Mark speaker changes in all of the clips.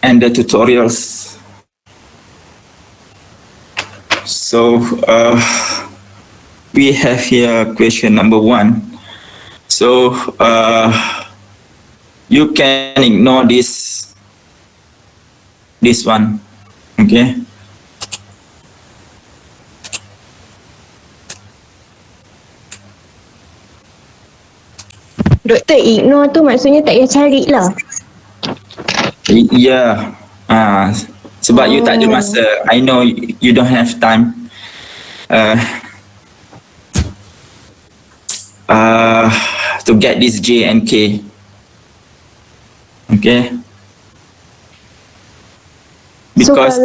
Speaker 1: and the tutorials. So we have here question number 1. So you can ignore this one, okay?
Speaker 2: Doktor, ignore tu maksudnya tak payah cari lah.
Speaker 1: Ya, sebab you tak ada masa. I know you don't have time. To get this J and K. Okay. Because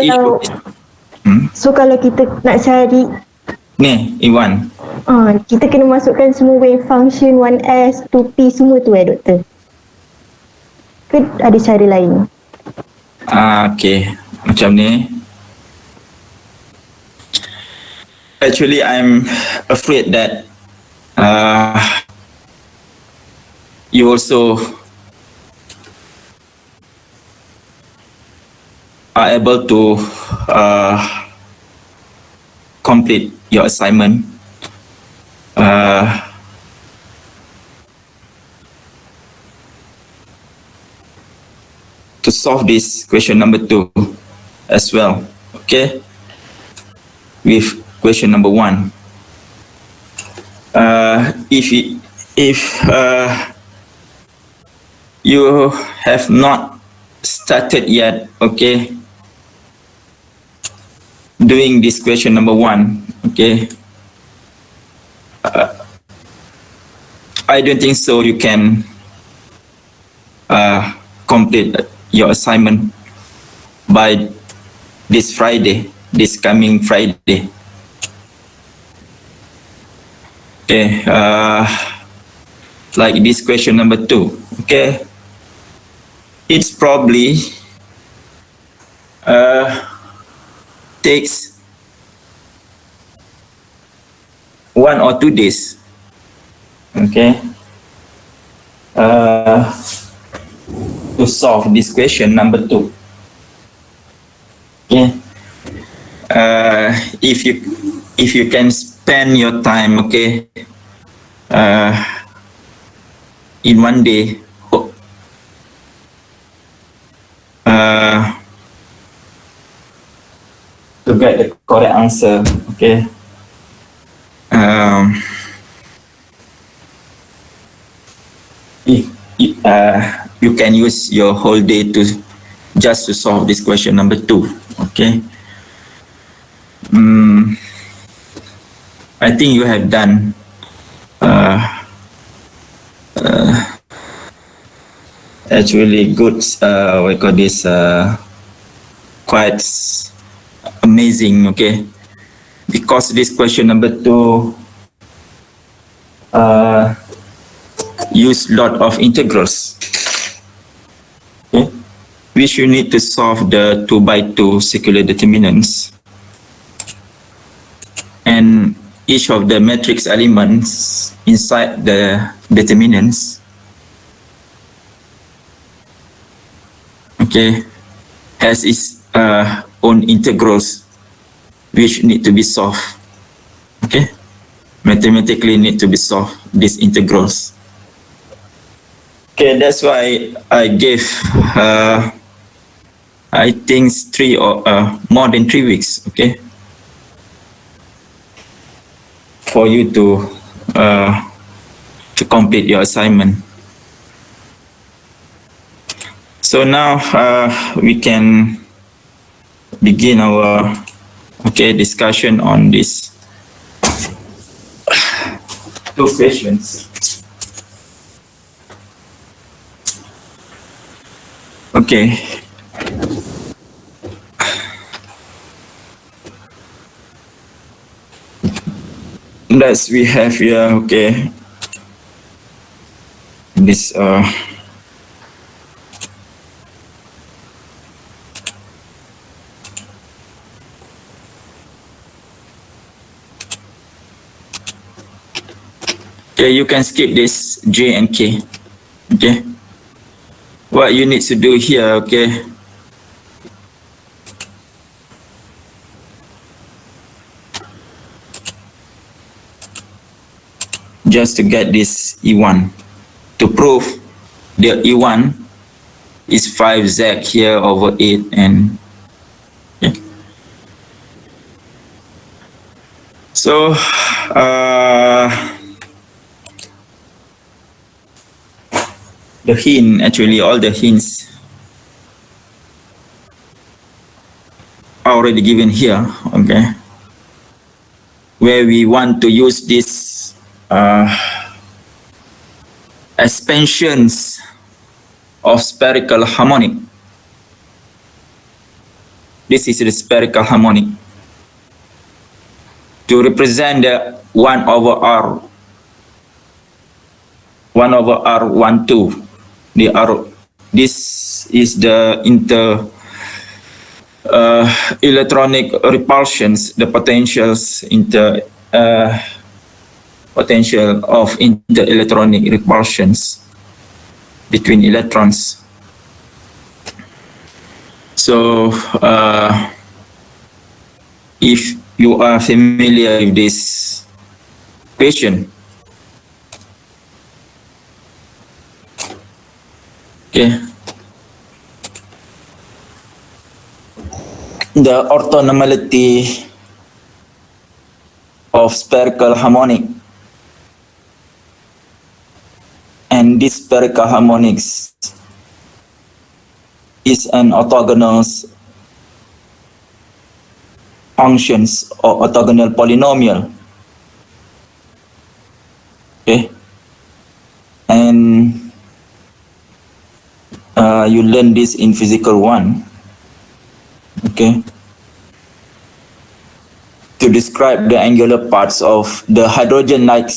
Speaker 2: So kalau kita nak cari
Speaker 1: ni Iwan.
Speaker 2: kita kena masukkan semua wave function 1S, 2P semua tu doktor? Ke ada cara lain?
Speaker 1: Okay, macam ni. Actually, I'm afraid that you also are able to complete your assignment. To solve this question number 2 as well, okay? With question number 1. If you have not started yet, okay, doing this question number 1, okay, I don't think so you can complete your assignment by this Friday, this coming Friday. Okay, like this question number 2, okay, it's probably takes 1 or 2 days, okay, to solve this question number 2. Okay, if you can spend your time, okay, in 1 day, to get the correct answer, okay. If you can use your whole day to just to solve this question number 2, okay. I think you have done actually good, we call this quite amazing, okay, because this question number 2 use lot of integrals, okay, which you need to solve the 2 by 2 circular determinants, and each of the matrix elements inside the determinants, okay, has its own integrals which need to be solved, okay, mathematically need to be solved, these integrals. Okay, that's why I gave I think 3 or more than 3 weeks, okay, for you to complete your assignment. So now we can begin our discussion on this 2 questions. Okay. Next we have here, okay, this okay, you can skip this J and K, okay. What you need to do here, okay, just to get this E1. To prove the E1 is 5Z here over 8 and okay. So the hint, actually all the hints are already given here, okay, where we want to use this expansions of spherical harmonic. This is the spherical harmonic to represent the 1 over R 1/2. The R, this is the electronic repulsions, the potentials potential of inter-electronic repulsions between electrons. So if you are familiar with this equation, okay, the orthonormality of spherical harmonic, and this spherical harmonics is an orthogonal functions or orthogonal polynomial. Okay, and you learn this in physical 1. Okay, to describe the angular parts of the hydrogen-like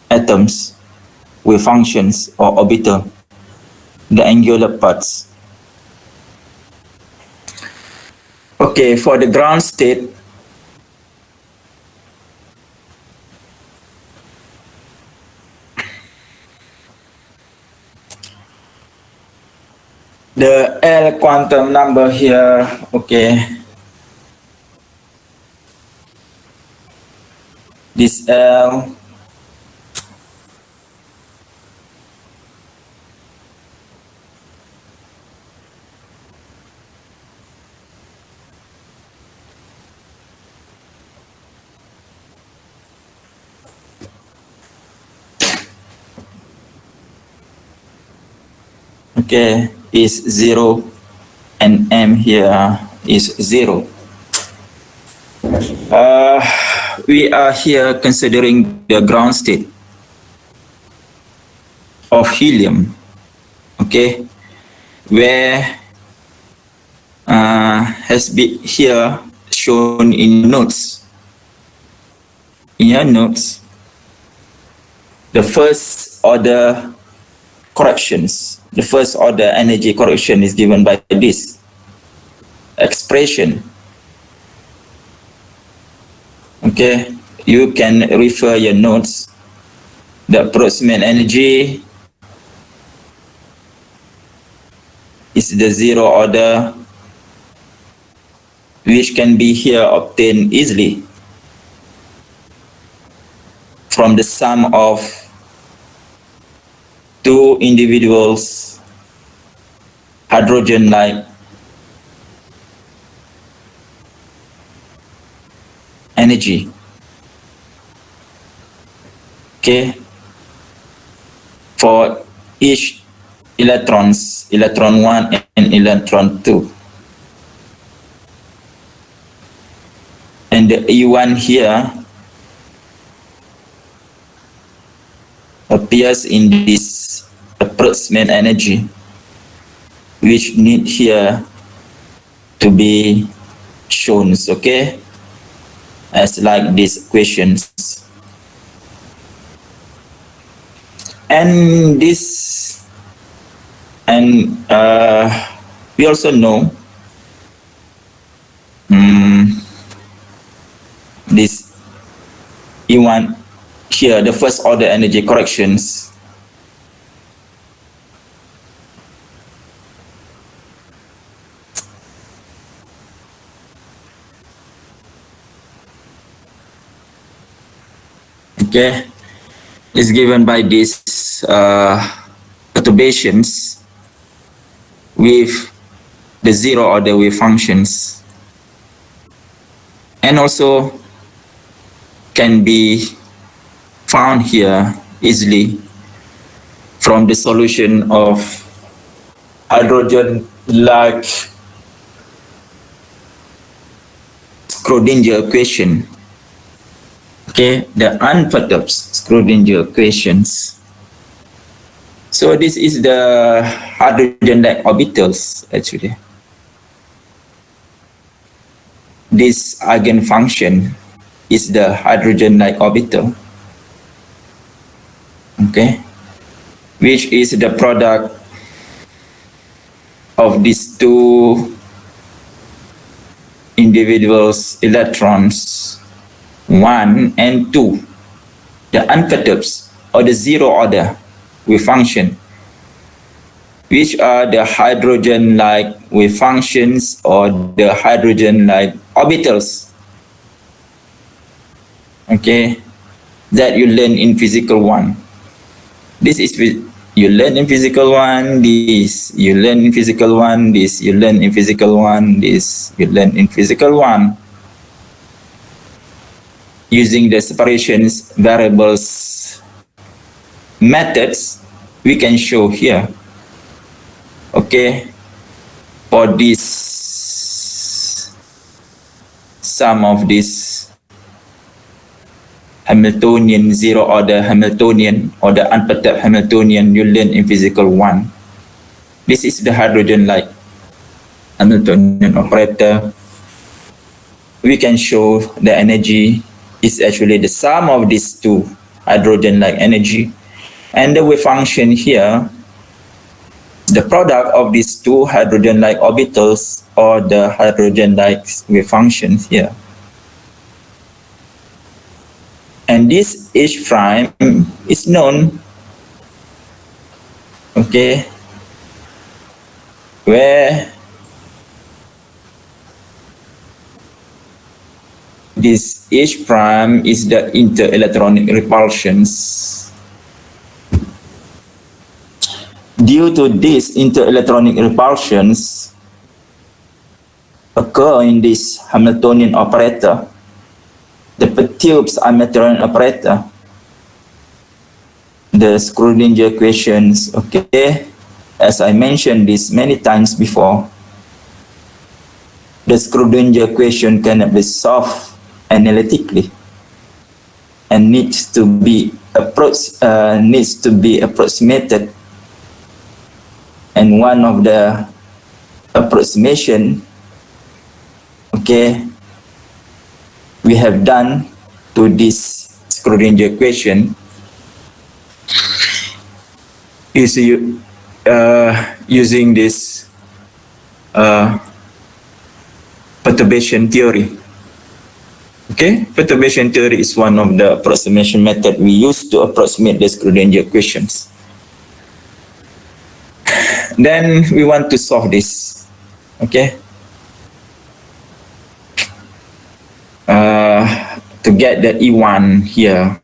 Speaker 1: atoms with functions or orbital, the angular parts. Okay, for the ground state, the L quantum number here, okay, this L okay is 0 and M here is 0. We are here considering the ground state of helium, okay, where has been here shown in notes. In your notes, the first order corrections, the first order energy correction is given by this expression. Okay, you can refer your notes. The approximate energy is the 0 order, which can be here obtained easily from the sum of two individuals hydrogen-like energy. Okay, for each electrons, electron 1 and electron 2. And the E1 here appears in this approximate energy, which need here to be shown, okay, as like these equations. And this, and we also know this E1 here, the first order energy corrections okay, is given by these perturbations with the zero order wave functions, and also can be found here easily from the solution of hydrogen-like Schrödinger equation. Okay, the unperturbed Schrödinger equations. So this is the hydrogen-like orbitals actually. This eigenfunction is the hydrogen-like orbital. Okay, which is the product of these two individuals electrons 1 and 2, the unperturbed or the zero order wave function, which are the hydrogen-like wave functions or the hydrogen-like orbitals, okay, that you learn in physical 1. This is you learn in physical 1, this you learn in physical 1, this you learn in physical 1, this you learn in physical 1, using the separations variables methods we can show here. Okay, for this some of this Hamiltonian, zero order Hamiltonian or the unperturbed Hamiltonian you learn in physical 1. This is the hydrogen-like Hamiltonian operator. We can show the energy is actually the sum of these two hydrogen-like energy, and the wave function here, the product of these two hydrogen-like orbitals or the hydrogen-like wave functions here. And this H prime is known, okay, where this H prime is the interelectronic repulsions. Due to these interelectronic repulsions occur in this Hamiltonian operator, the perturbed Hamiltonian operator, the Schrödinger equations, okay, as I mentioned this many times before, the Schrödinger equation cannot be solved analytically and needs to be approximated, and one of the approximation, okay, we have done to this Schrödinger equation is using this perturbation theory. Okay, perturbation theory is one of the approximation method we use to approximate the Schrödinger equations. Then we want to solve this. Okay. To get the E1 here,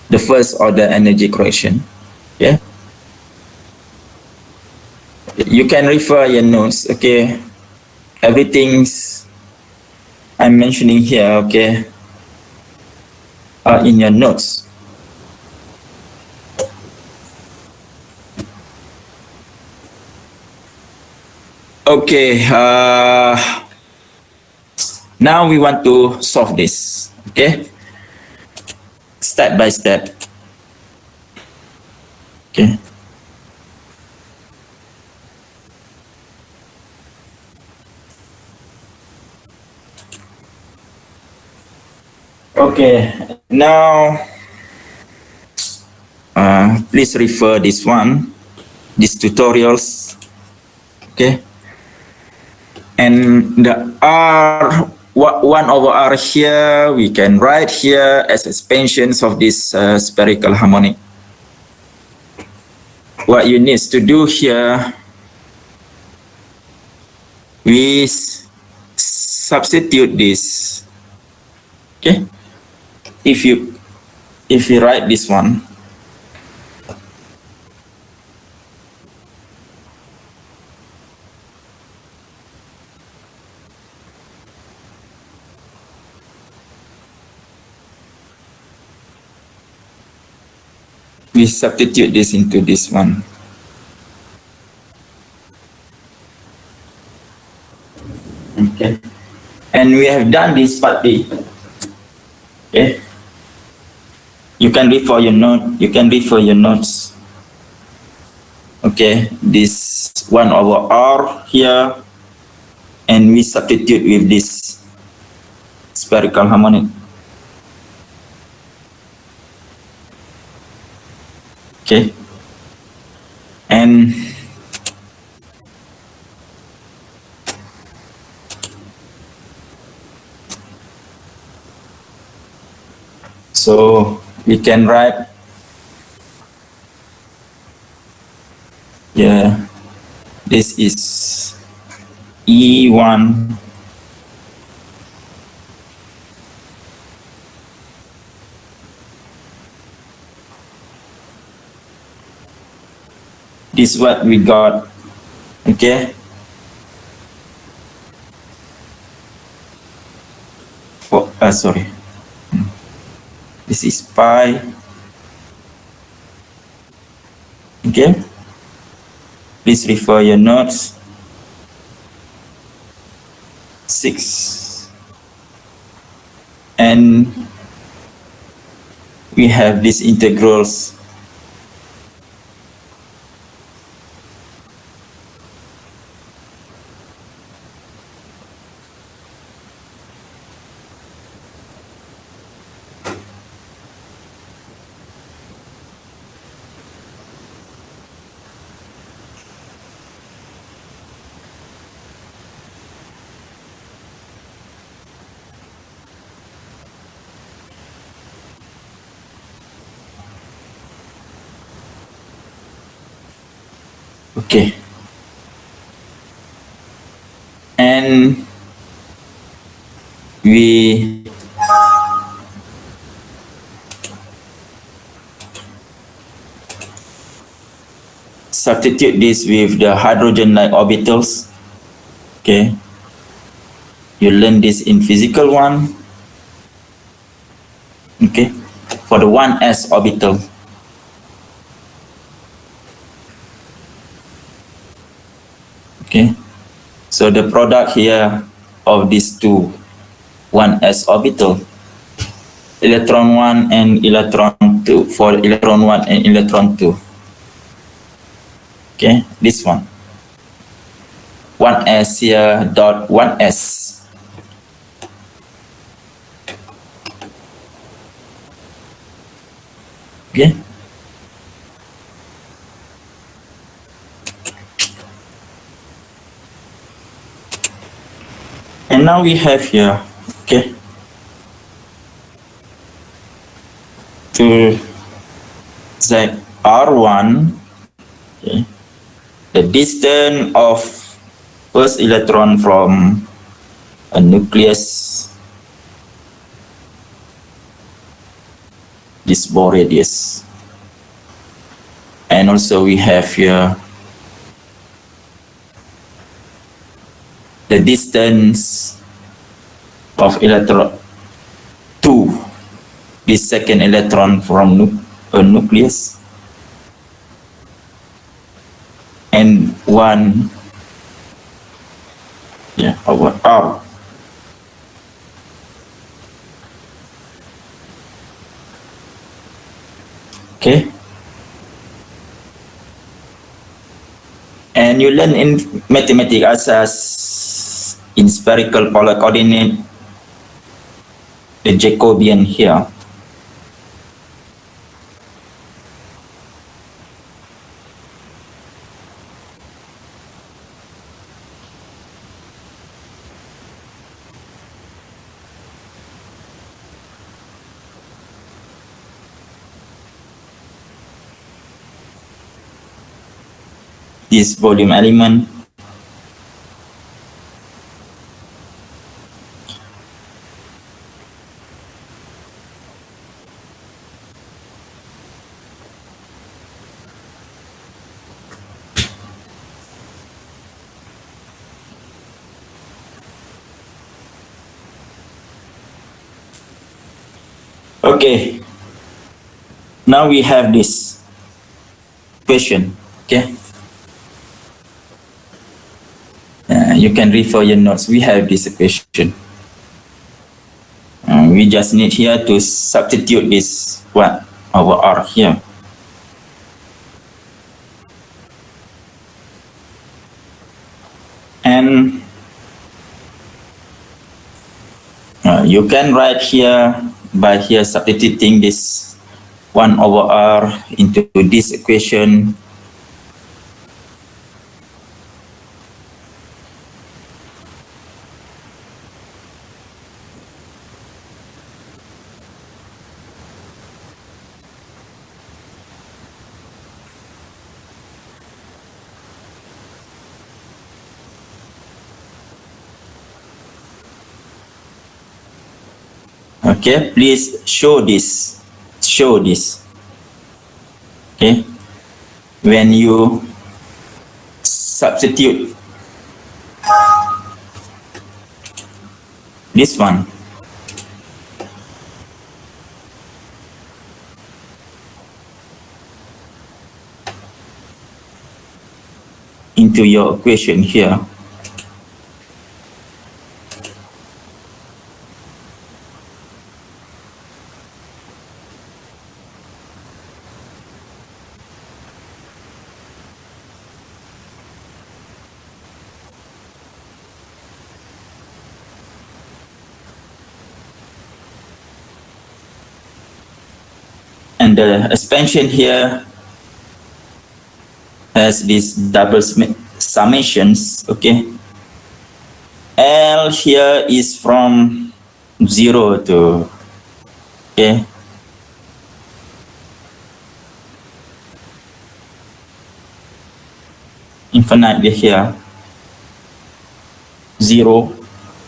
Speaker 1: the first order energy correction. Okay. You can refer your notes. Okay. Everything's I'm mentioning here, okay, in your notes. Okay, now we want to solve this, okay, step by step. Okay. Okay, now please refer this one, these tutorials, okay, and the R, 1 over R here, we can write here as expansions of this spherical harmonic. What you need to do here, we substitute this, okay. If you if we write this one, we substitute this into this one. Okay, and we have done this partly. Okay, you can read for your note. You can read for your notes. Okay, this 1/r here, and we substitute with this spherical harmonic. Okay, and so we can write, yeah, this is E1 this what we got. Okay, for sorry, this is pi. Okay, please refer your notes. 6, and we have these integrals. Okay, and we substitute this with the hydrogen-like orbitals. Okay, you learn this in physical 1. Okay, for the 1s orbital. Okay, so the product here of these two 1s orbital, electron 1 and electron 2, for electron 1 and electron 2. Okay, this one 1s here dot 1s. Okay, and now we have here, okay, to ZR1, okay, the distance of first electron from a nucleus, this Bohr radius, and also we have here the distance of electron to the second electron from a nucleus, and 1 over R. Okay, and you learn in mathematics as in spherical polar coordinate the Jacobian here. This volume element, Okay. Now we have this question. Okay. You can refer your notes. We have this question. We just need here to substitute this one over R here. And you can write here by here substituting this 1 over R into this equation. Okay, please show this. Show this. Okay. When you substitute this one into your equation here, and the expansion here has these double summations. Okay, L here is from 0 to, okay, infinite here, 0.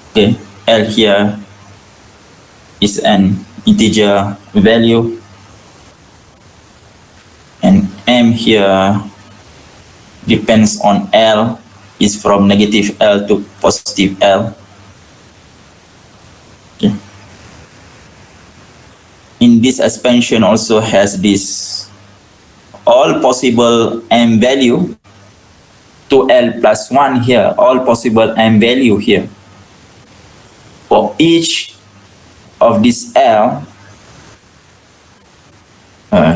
Speaker 1: Okay, L here is an integer value, and M here depends on L, is from negative L to positive L. Okay. In this expansion also has this all possible M value to L plus 1 here, all possible M value here. For each of this L,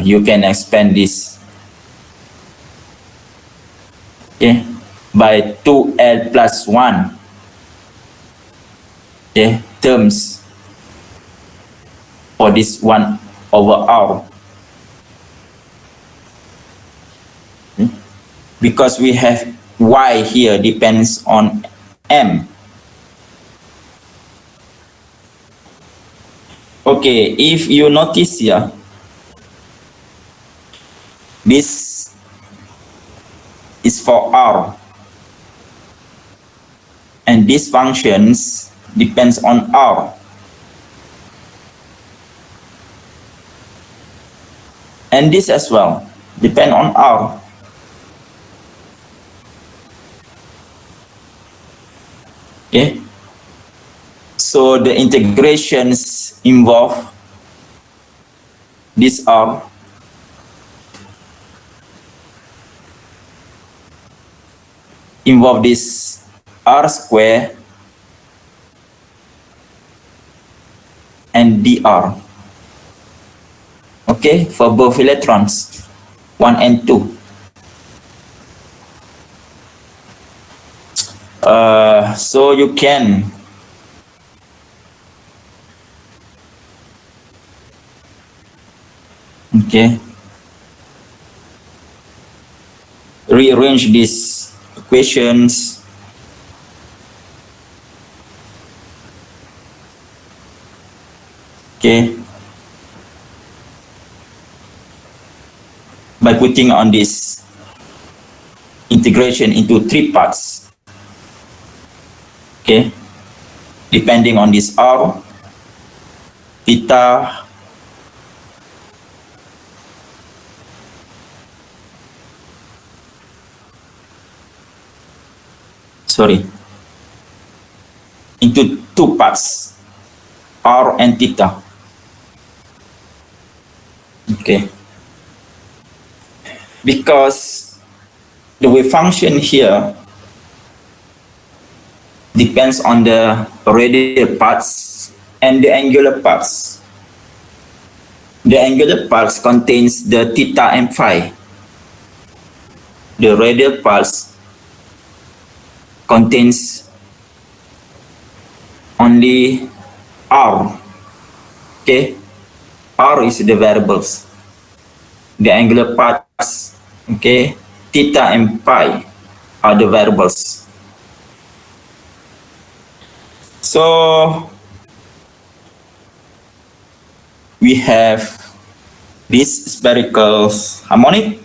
Speaker 1: you can expand this, okay, by 2L plus 1, okay, terms for this 1 over R. Okay. Because we have Y here depends on M. Okay, if you notice here, this is for R, and these functions depends on R. And this as well depend on R. Okay, so the integrations involve this R, involve this R square and dr. Okay, for both electrons 1 and 2. So you can rearrange these equations by putting on this integration into 3 parts. Okay, depending on this R, theta, into 2 parts, R and theta. Okay. Because the wave function here depends on the radial parts and the angular parts. The angular parts contains the theta and phi. The radial parts contains only r. Okay, r is the variables. The angular parts, okay, theta and phi are the variables. So we have this spherical harmonic,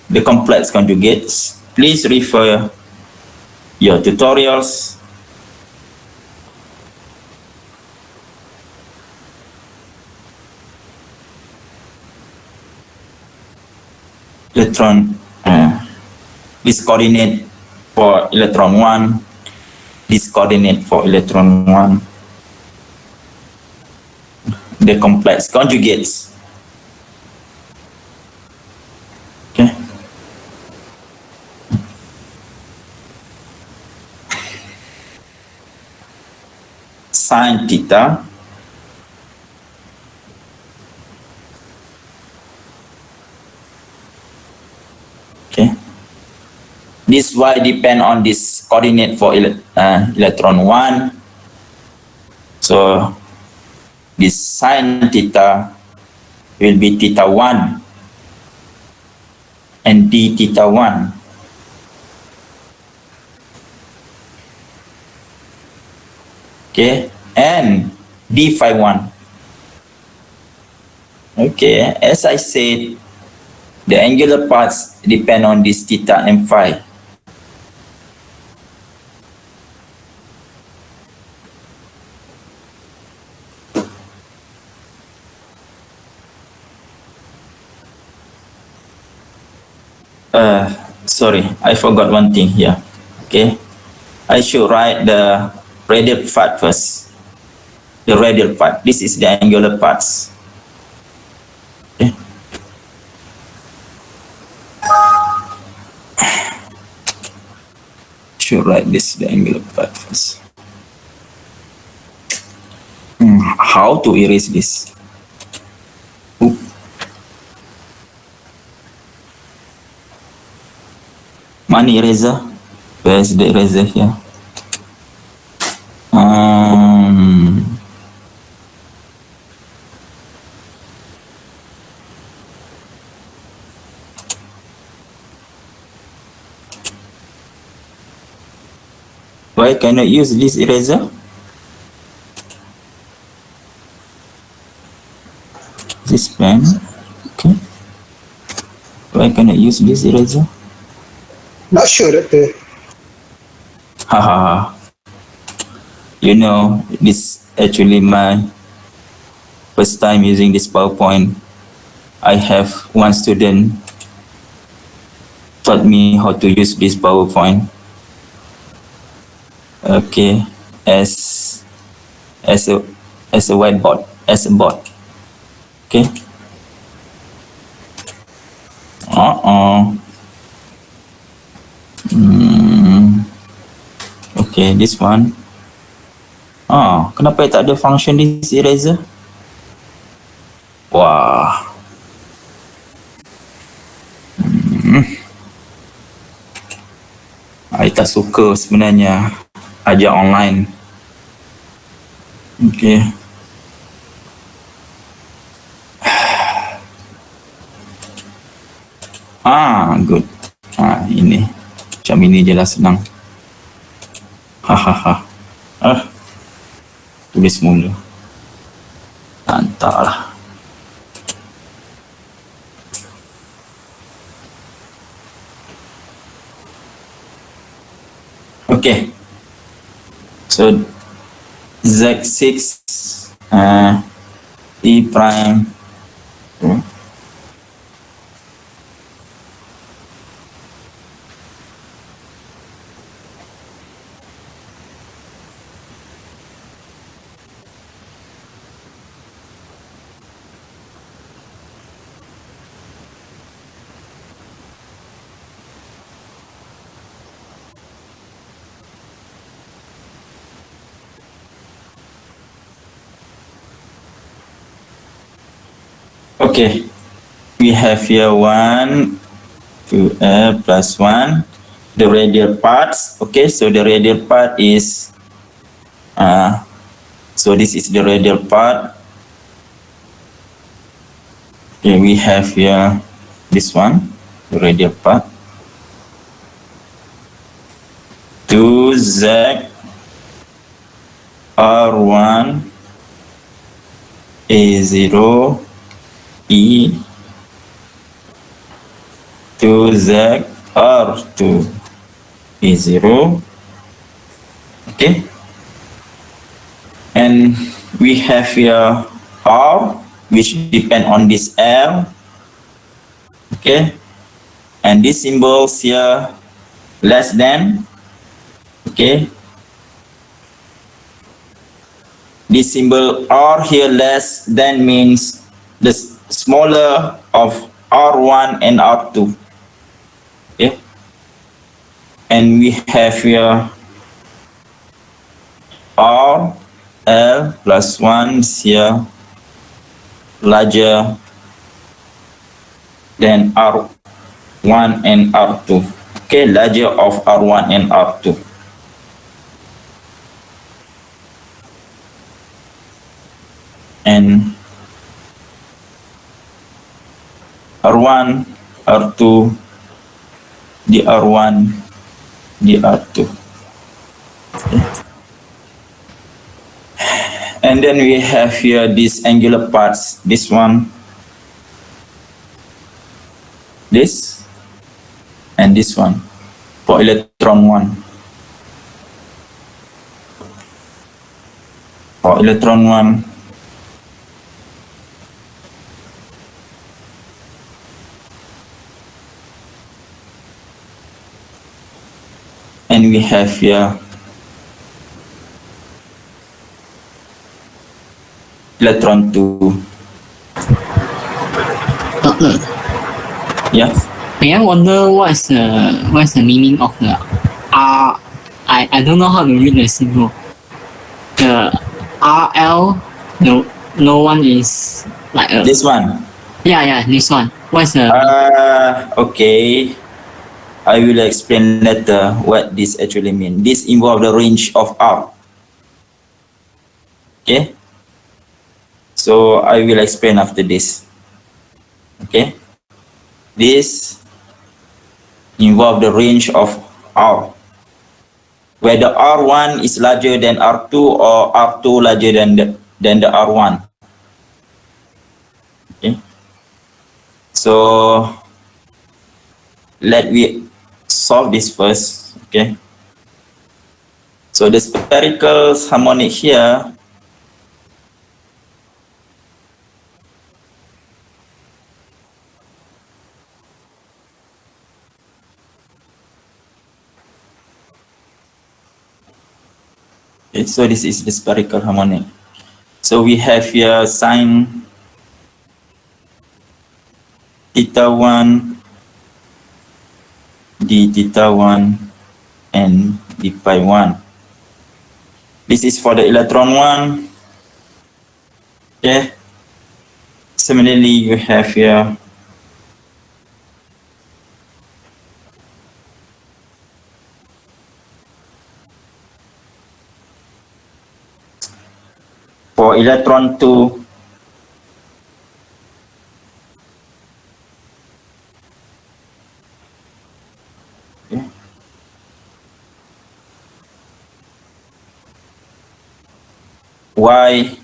Speaker 1: the complex conjugates. Please refer your tutorials. Electron, this coordinate for electron 1, this coordinate for electron 1, the complex conjugates. Okay. Sine theta okay. This y depend on this coordinate for electron 1. So this sine theta will be theta 1 and d theta 1. Okay, and d phi 1. Okay, as I said, the angular parts depend on this theta and phi. Sorry, I forgot one thing here. Okay, I should write the radial part first. The radial part. This is the angular parts. Okay. Should write this the angular part first. How to erase this? Oop. Money eraser. Where's the eraser here? Why cannot use this eraser? This pen. Okay. Why cannot use this eraser?
Speaker 3: Not sure, Doctor.
Speaker 1: Haha. You know, this actually my first time using this PowerPoint. I have one student taught me how to use this PowerPoint. Okay, as a whiteboard, as a board. Okay. Okay, this one. Kenapa tak ada function this eraser? Wah. I tak suka sebenarnya ajar online. Okay. Good. Ini. Macam ini je lah senang. Hahaha. Tulis mula. Entahlah. Okay. So Z6 E prime Okay, we have here 1, 2L plus 1. The radial parts. Okay, so the radial part is, so this is the radial part. Okay, we have here this one, the radial part. 2Z R1 A0 E 2Z R2 A0. Okay, and we have here R, which depend on this L. Okay, and these symbols here less than. Okay, this symbol R here less than means the smaller of R1 and R2. Okay, and we have here R L plus 1 here larger than R1 and R2. Okay, larger of R1 and R2. And R1, R2, the R1, the R2. Okay. And then we have here these angular parts, this one, this, and this one, for electron 1. For electron 1, and we have here electron 2.
Speaker 4: Doctor,
Speaker 1: Yeah.
Speaker 4: may I wonder what's the meaning of the R? I don't know how to read the symbol. The RL, no one is like a
Speaker 1: This one.
Speaker 4: yeah this one. What's the
Speaker 1: Okay. I will explain later what this actually means. This involves the range of R. Okay. So I will explain after this. Okay. This involves the range of R. Whether R1 is larger than R2 or R2 larger than the R1. Okay. So let me solve this first. Okay. So the spherical harmonic here okay, so this is the spherical harmonic. So we have here sine theta 1, d theta 1, and d pi 1. This is for the electron 1. Okay. Similarly, you have here for electron 2. Okay. Y.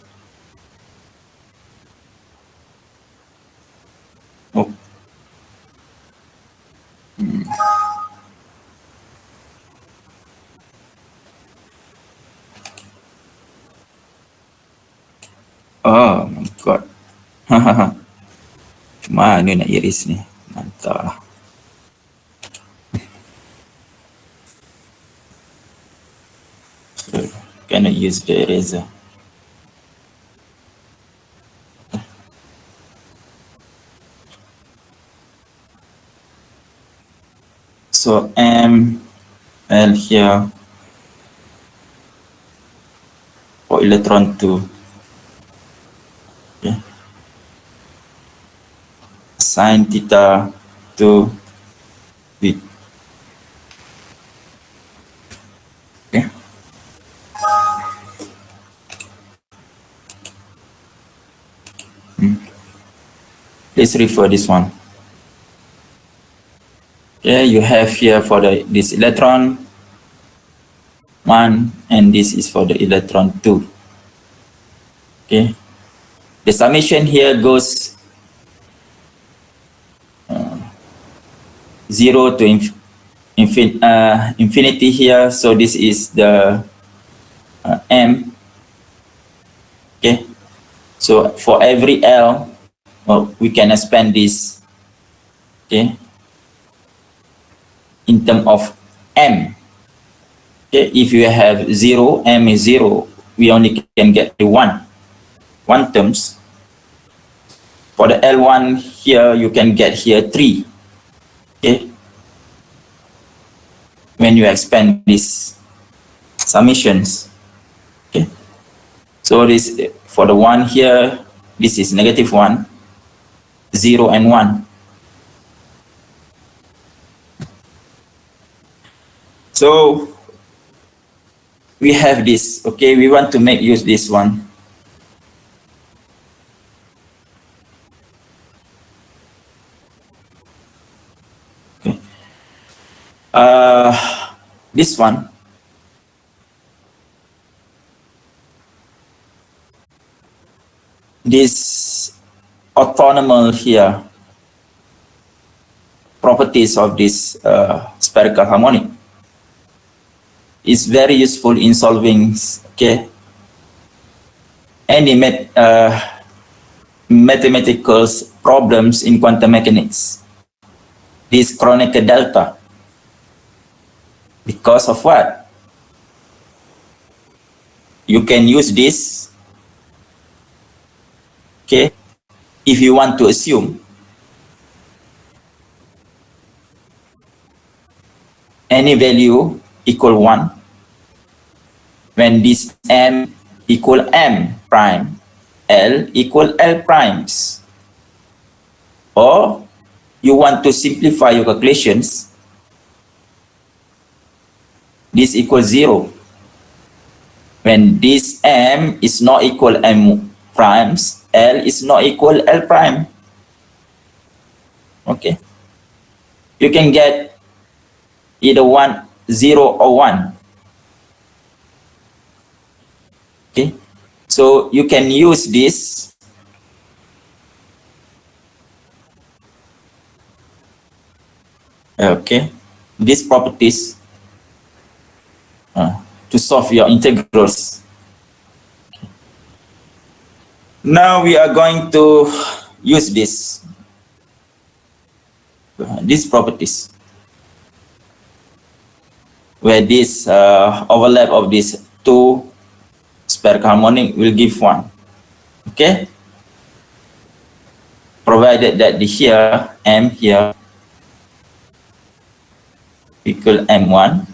Speaker 1: Oh. Oh my god. Mana nak iris ni? Mantap lah. So, cannot use the eraser. So M L here for electron 2. Okay. sine theta to b. Okay. Please refer this one. Okay, you have here for this electron 1 and this is for the electron 2. Okay, the summation here goes 0 to infinity here, so this is the m. Okay, so for every L, well, we can expand this, okay, in terms of m. Okay, if you have 0, m is 0, we only can get the 1 terms. For the L1 here, you can get here 3. Okay, when you expand these summations. Okay, so this for the 1 here, this is -1, 0 and 1. So we have this. Okay, we want to make use this one. Okay. This one. This orthonormal here, properties of this spherical harmonic is very useful in solving, okay, any mathematical problems in quantum mechanics. This Kronecker delta, because of what? You can use this, okay, if you want to assume any value equal 1 when this m equal m prime, L equal L primes, or you want to simplify your calculations, this equals 0 when this m is not equal m primes, L is not equal L prime. Okay, you can get either 1, 0 or 1. Okay, so you can use this these properties to solve your integrals. Now we are going to use these properties, where this overlap of these two spherical harmonic will give 1. Okay, provided that the here m here equal m1,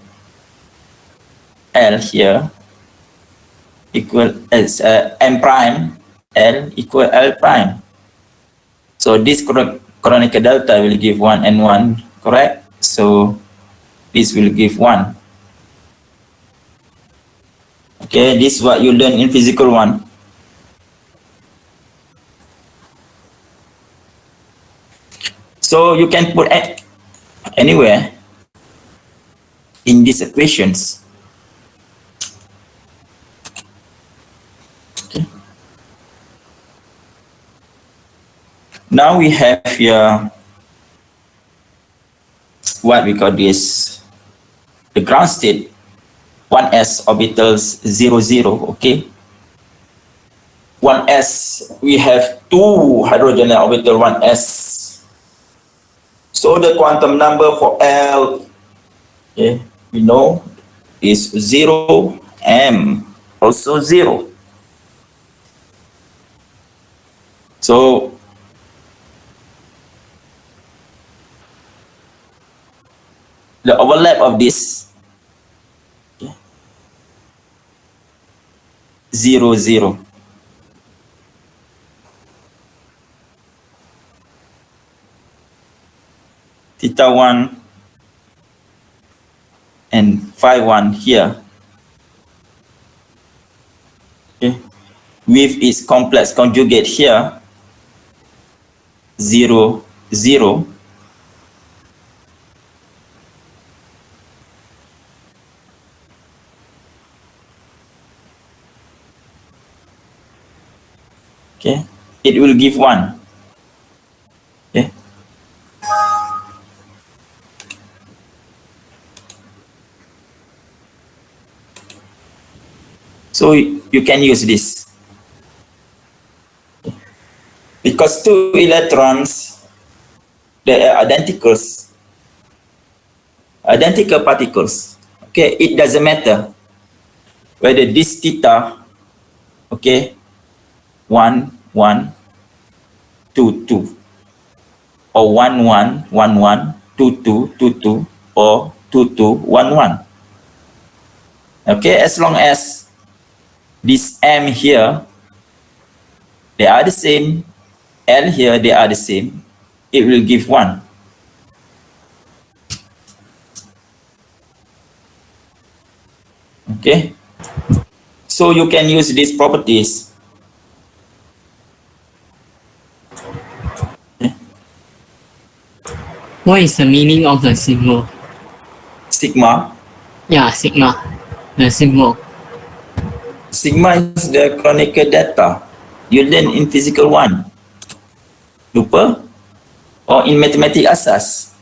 Speaker 1: L here equal as m prime, L equal L prime. So this Kronecker delta will give 1 and 1, correct? So this will give 1. Okay, this is what you learn in physical 1. So you can put anywhere in these equations. Okay. Now we have here what we call this, the ground state, 1s orbitals 0, 0, okay? 1s, we have 2 hydrogen orbital 1s. So the quantum number for L, okay, we know is 0, m also 0. So the overlap of this, okay, 0, 0. theta 1 and phi 1 here. Okay. With its complex conjugate here, 0, 0. Okay, it will give 1. Okay. So you can use this. Because two electrons, they are identical particles. Okay, it doesn't matter whether this theta, okay, 1, 1, 2, 2, or 1, 1, 1, 1, 2, 2, 2, 2, or 2, 2, 1, 1. Okay, as long as this M here, they are the same, L here, they are the same, it will give 1. Okay, so you can use these properties.
Speaker 4: What is the meaning of the symbol?
Speaker 1: Sigma.
Speaker 4: Yeah, sigma. The symbol.
Speaker 1: Sigma is the canonical data. You learn in physical 1. Lupa? Or in mathematics asas.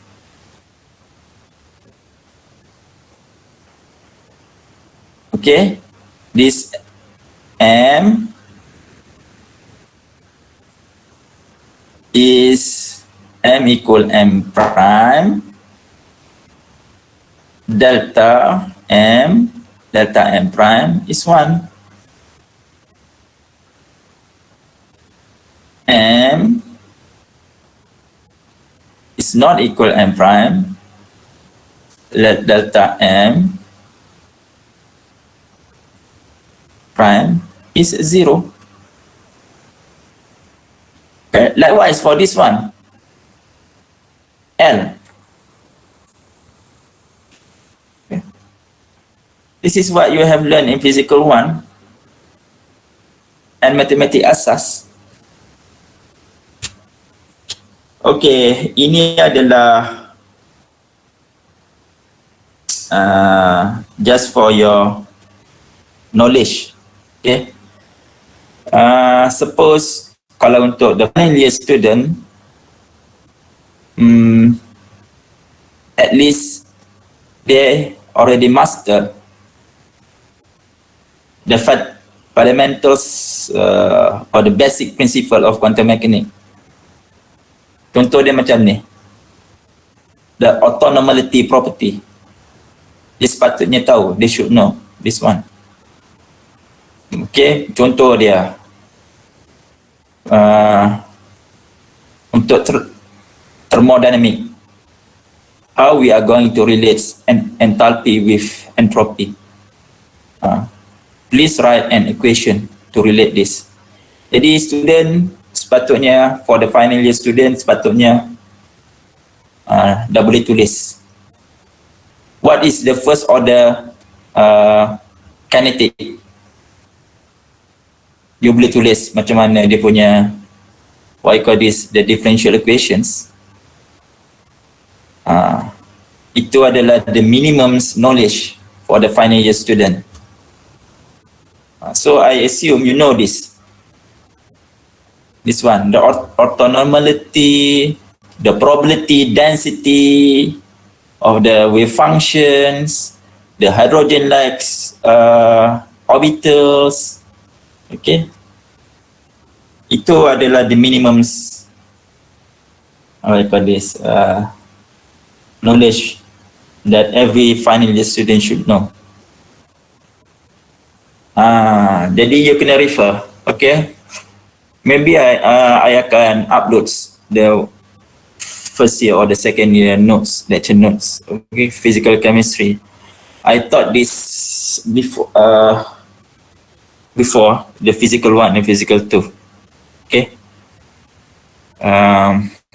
Speaker 1: Okay, this M is M equal M prime delta M prime is 1. M is not equal M prime, let delta M prime is 0. Okay. Likewise for this one, L. Okay. This is what you have learned in physical 1 and mathematics asas. Okay, ini adalah just for your knowledge. Okay. Suppose kalau untuk the final year student, at least they already mastered the fundamentals or the basic principle of quantum mechanics. Contoh dia macam ni, the autonomality property. Dia sepatutnya tahu, they should know this one. Okay, contoh dia untuk thermodynamic, how we are going to relate enthalpy with entropy. Please write an equation to relate this. Jadi student sepatutnya, for the final year student, sepatutnya dah boleh tulis what is the first order kinetic. You boleh tulis macam mana dia punya, what you call this, the differential equations. Itu adalah the minimum knowledge for the final year student. So I assume you know this. This one, the orthonormality, the probability density of the wave functions, the hydrogen-like orbitals. Okay, itu adalah the minimums, what you call this, knowledge that every final year student should know. Jadi you kena refer. Okay, maybe I akan upload the first year or the second year notes, lecture notes. Okay, physical chemistry. I thought this before the physical 1 and physical 2. Okay.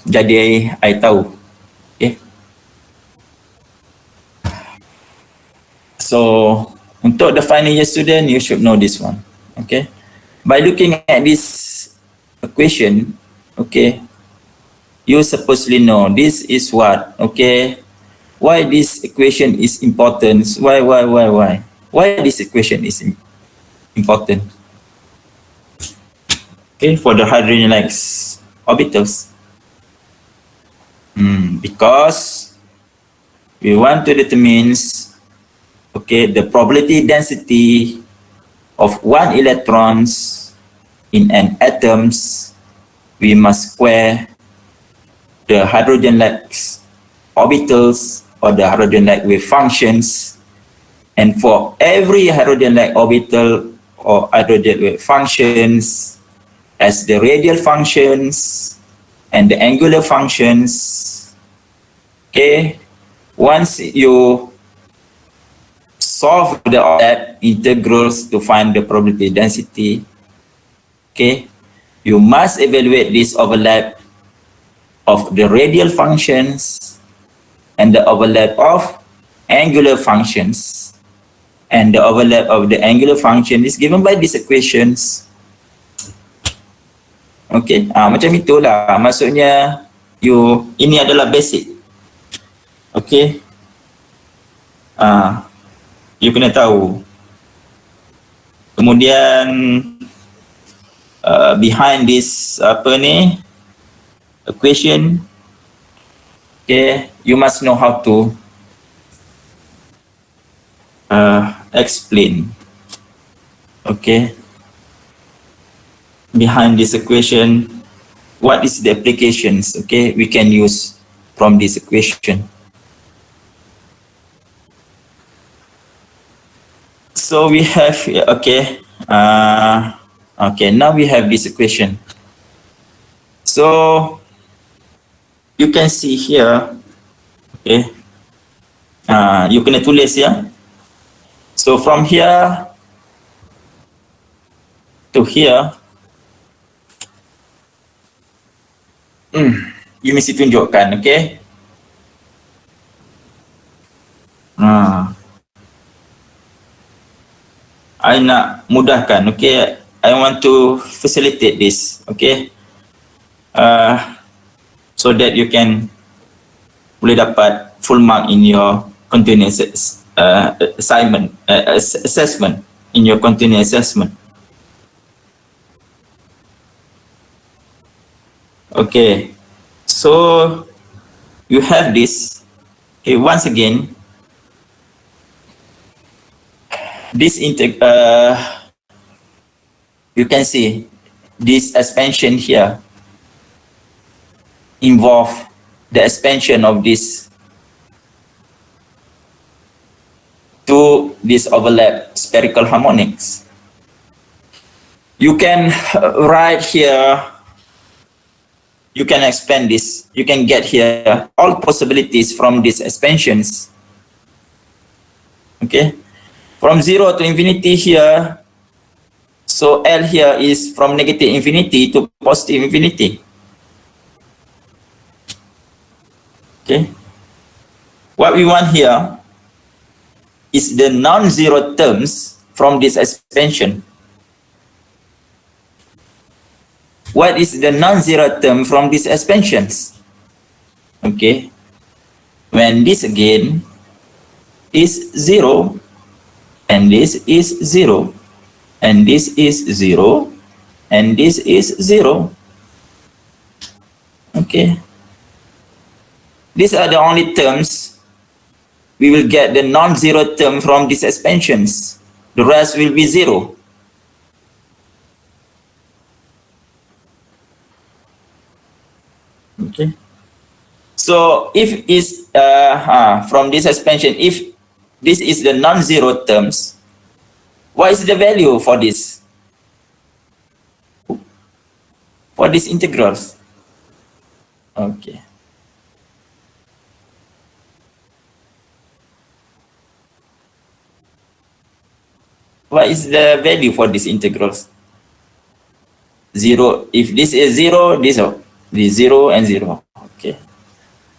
Speaker 1: Jadi I tahu. Okay. So untuk the final year student, you should know this one. Okay. By looking at this equation, okay, you supposedly know this is what, okay, why this equation is important, why this equation is important. Okay, for the hydrogen-like orbitals. Because we want to determine, okay, the probability density of one electrons in an atoms, we must square the hydrogen-like orbitals or the hydrogen-like wave functions, and for every hydrogen-like orbital or hydrogen wave functions as the radial functions and the angular functions. Okay, once you solve the that integrals to find the probability density, okay, you must evaluate this overlap of the radial functions and the overlap of angular functions, and the overlap of the angular function is given by these equations. Okay, macam itulah maksudnya ini adalah basic. Okay, you kena tahu. Kemudian behind this equation, okay, you must know how to explain. Okay, behind this equation, what is the applications, okay, we can use from this equation. So we have, okay, now we have this equation. So you can see here, okay, you kena tulis ya. So from here to here, you mesti tunjukkan, okay. I nak mudahkan, okay. I want to facilitate this, okay. So that you can boleh dapat full mark in your continuous assessment, in your continuous assessment. Okay, so you have this. Okay, once again, this you can see this expansion here involve the expansion of this to this overlap spherical harmonics. You can write here, you can expand this, you can get here all possibilities from these expansions. Okay, from 0 to infinity here, so L here is from negative infinity to positive infinity. Okay, what we want here is the non-zero terms from this expansion. What is the non-zero term from these expansions? Okay, when this again is 0, and this is 0, and this is 0, and this is 0. Okay, these are the only terms we will get the non-zero term from these expansions. The rest will be 0. Okay, so if is from this expansion, if this is the non-zero terms, what is the value for this? For these integrals? Okay. What is the value for these integrals? 0. If this is 0, this is 0 and 0. Okay.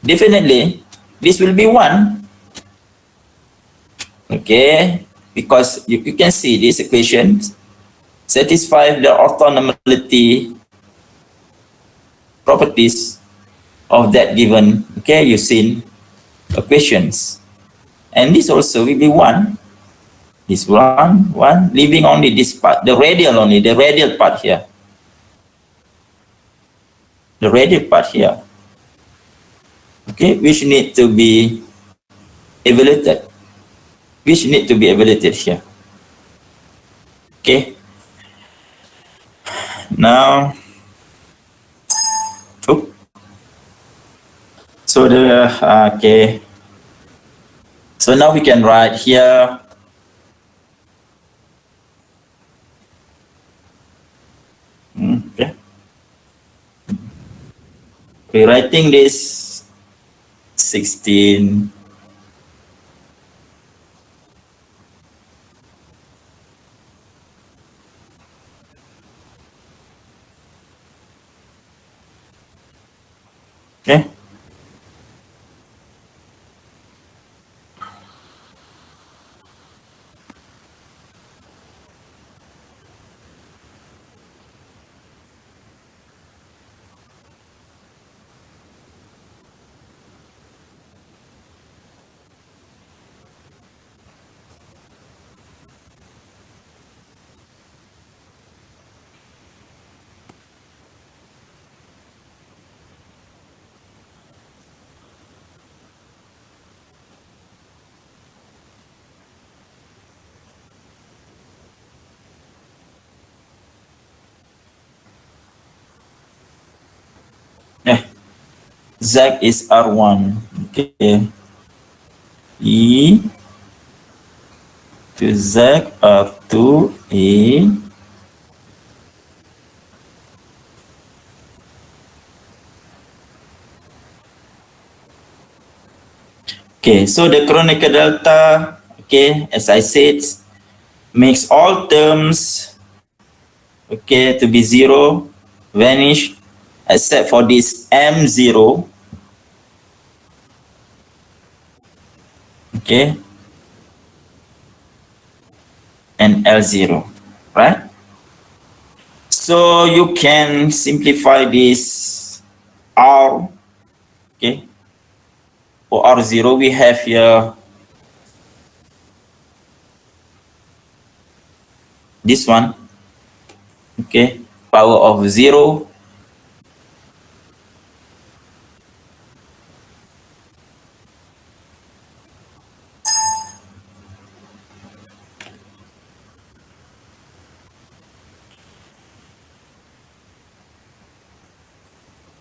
Speaker 1: Definitely, this will be 1. Okay, because you can see this equation satisfy the orthonormality properties of that given, okay, using equations. And this also will be 1. This one, leaving only this part, the radial only, the radial part here. The radial part here. Okay, which need to be evaluated. Which need to be evaluated here. Okay. Now, so the, okay. So now we can write here okay. We're writing this 16 okay. Z is R1. Okay. E to Z R2 A. Okay, so the Kronecker delta, okay, as I said, makes all terms, okay, to be 0, vanish, except for this M0, okay, and L0, right? So you can simplify this R, okay. For R0, we have here this one, okay, power of 0,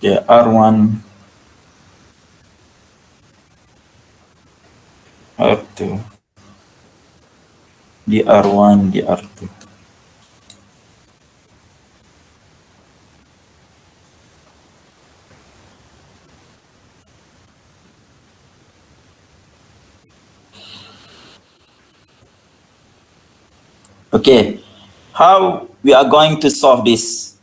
Speaker 1: yeah, R1, R2, DR1, DR2. Okay, how we are going to solve this?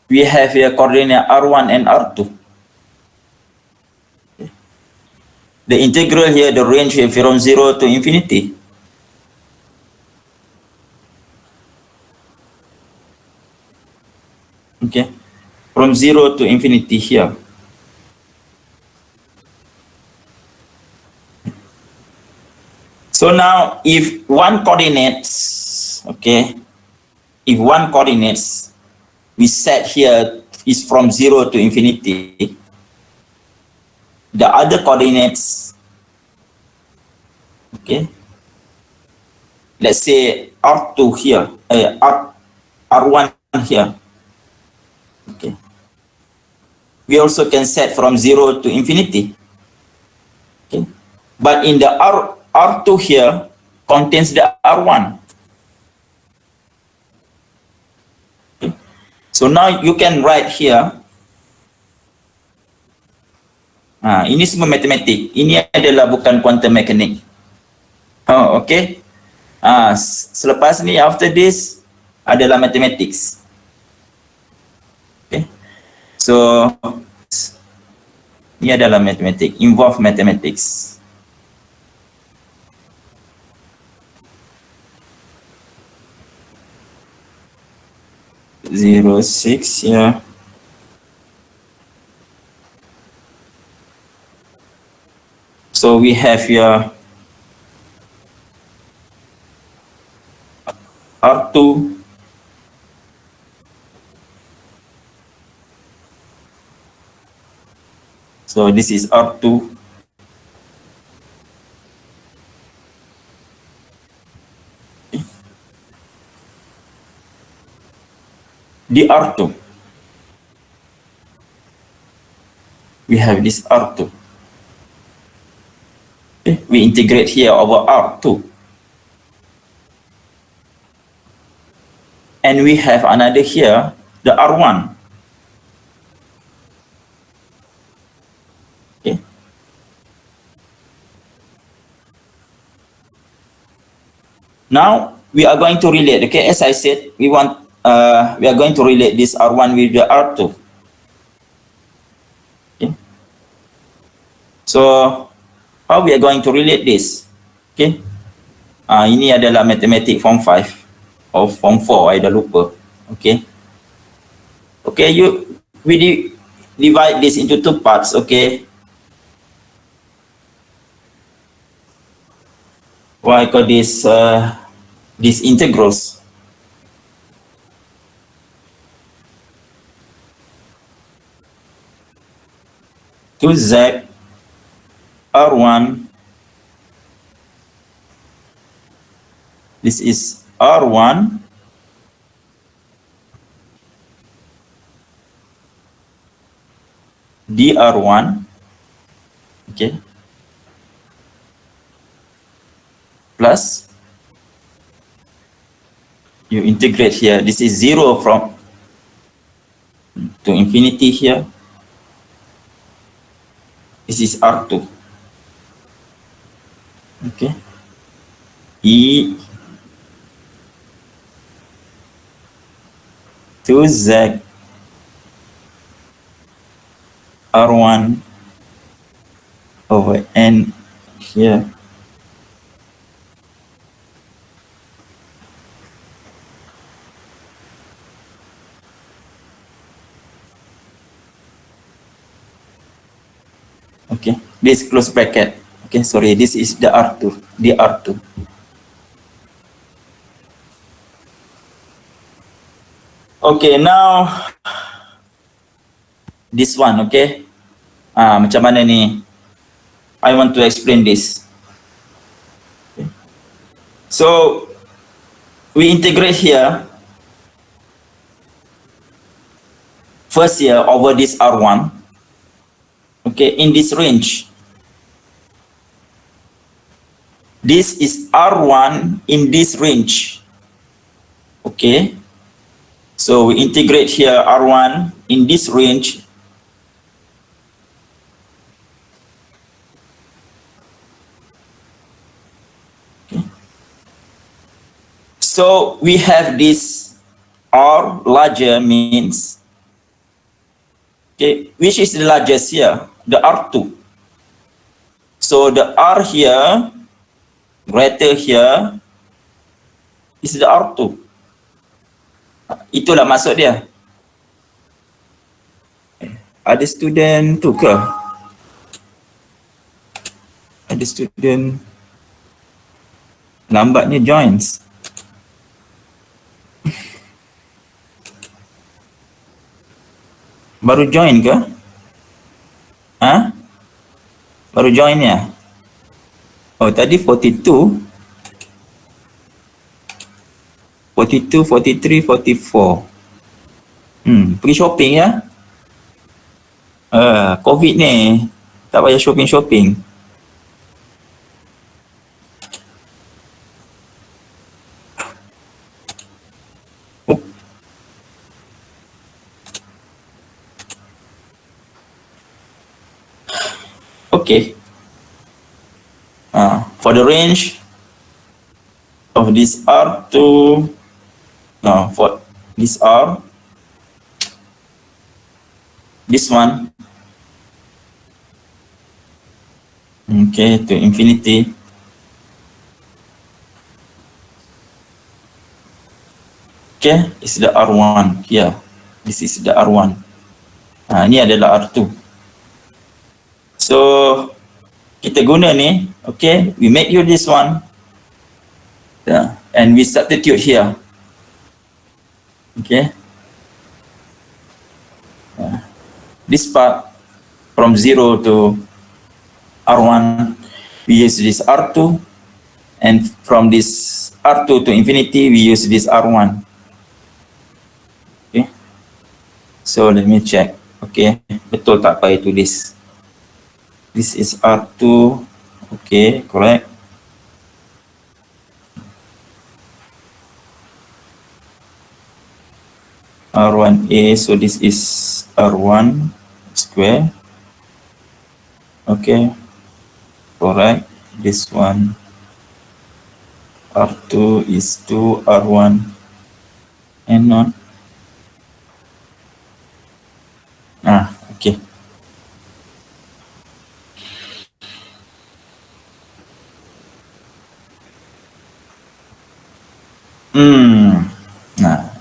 Speaker 1: We have here coordinate R1 and R2. The integral here, the range here from 0 to infinity. Okay, from 0 to infinity here. So now if one coordinates, okay, if one coordinates we set here is from 0 to infinity, the other coordinates, okay, let's say R2 here, R1 here, okay, we also can set from 0 to infinity, okay, but in the R2 here contains the R1. Okay. So now you can write here, ini semua matematik, ini adalah bukan quantum mechanics. Oh, okay. Selepas ni, after this adalah mathematics. Okay. So ini adalah mathematics, involve mathematics. 0.06 here. So we have here R2 so this is R2 the R2 we have this R2. Okay, we integrate here over R2 and we have another here the R1. Okay. Now we are going to relate. Okay, as I said, we are going to relate this R1 with the R2. Okay. So how we are going to relate this? Okay. Ini adalah matematik form 5 or form 4, I dah lupa. Okay. Okay, we divide this into two parts. Okay. Why I call this these integrals? To Z R1. This is R1 dr1, okay, plus you integrate here. This is 0 from to infinity here. This is R2. Okay. E to Z R1 over N here. Okay, this close bracket. Okay, sorry, this is the R2, the R2. Okay, now this one, okay. Macam mana ni? I want to explain this. Okay. So we integrate here first here over this R1. Okay, in this range. This is R1 in this range. Okay. So we integrate here R1 in this range. Okay. So we have this R larger means, okay, which is the largest here? The R2. So the R here, greater here, is the R2. Itulah maksud dia. Ada student tu ke? Ada student lambatnya joins. Baru join ke? Baru join ya? Oh, tadi 42. 42, 43, 44. Pergi shopping ya? COVID ni, tak payah shopping. Okay. For the range of this R to for this R, this one, okay, to infinity. Okay, is the R1 here. This is the R1. Ini adalah R2. So, kita guna ni, okay, we make use this one. And we substitute here. Okay. This part from 0 to R1, we use this R2, and from this R2 to infinity, we use this R1. Okay. So let me check. Okay, betul tak payah tulis. This is R2. Okay, correct. R1A, so this is R1 square. Okay, correct. This one R2 is 2 R1 and not. Okay.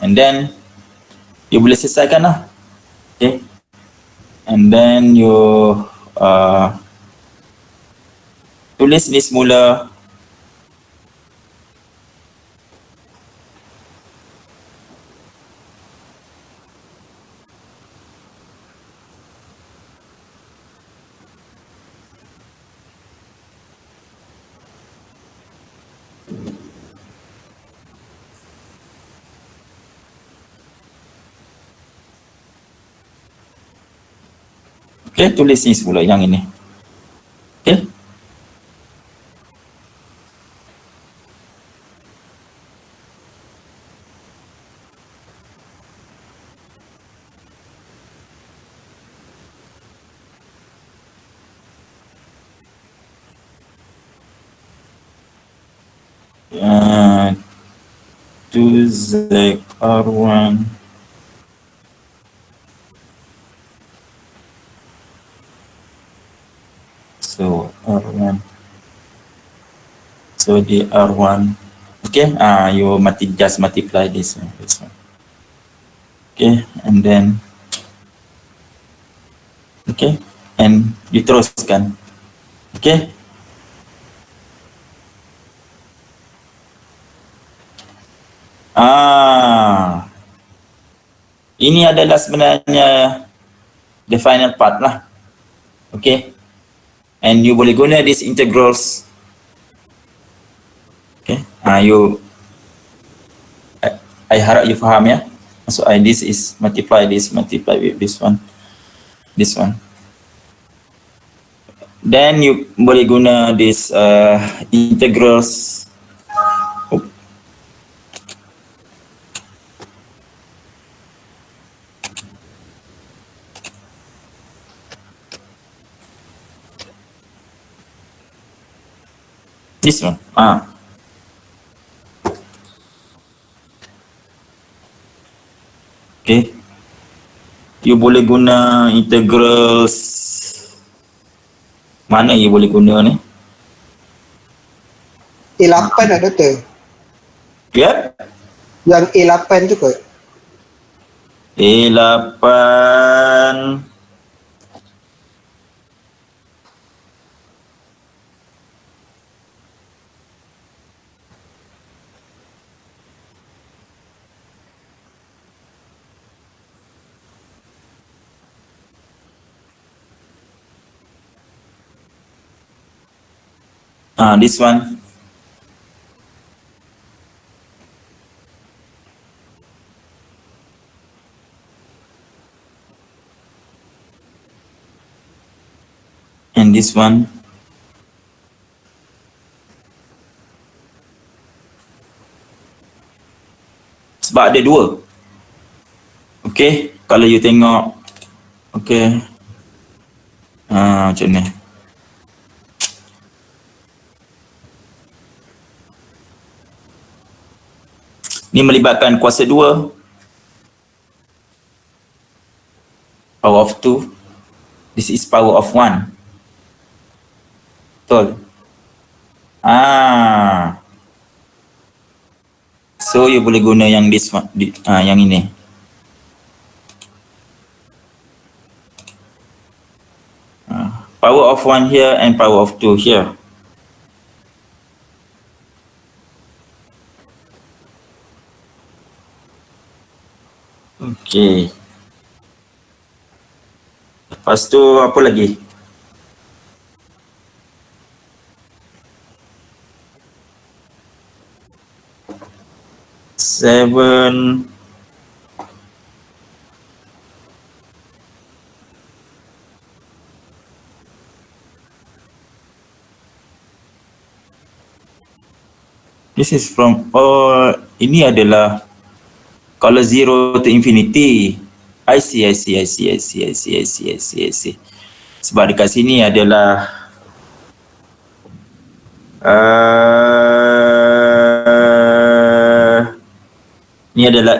Speaker 1: And then you boleh selesaikan lah. Okay. And then you tulis ni semula. Okay, tulis ni semula yang ini. Okay. To Z R1 so R1 so the R1 okay you just multiply this one. Okay, and then okay, and you teruskan. Okay. Ini adalah sebenarnya the final part lah. Okay. And you boleh guna these integrals. Okay. I harap you faham ya. So this is multiply with this one. This one. Then you boleh guna this integrals. This one. Okay. You boleh guna integrals. Mana you boleh guna ni?
Speaker 3: A8 ada tu.
Speaker 1: Ya.
Speaker 3: Yang A8 tu kot.
Speaker 1: A8. This one. And this one. Sebab ada dua. Okay, kalau you tengok. Okay. Macam ni. Ni melibatkan kuasa 2. Power of 2. This is power of 1. Betul. So So you boleh guna yang this one, yang ini. Power of 1 here and power of 2 here. Okay. Lepas tu apa lagi? Seven. This is from all. Ini adalah kalau 0 to infinity. I see. Sebab dekat sini adalah ni adalah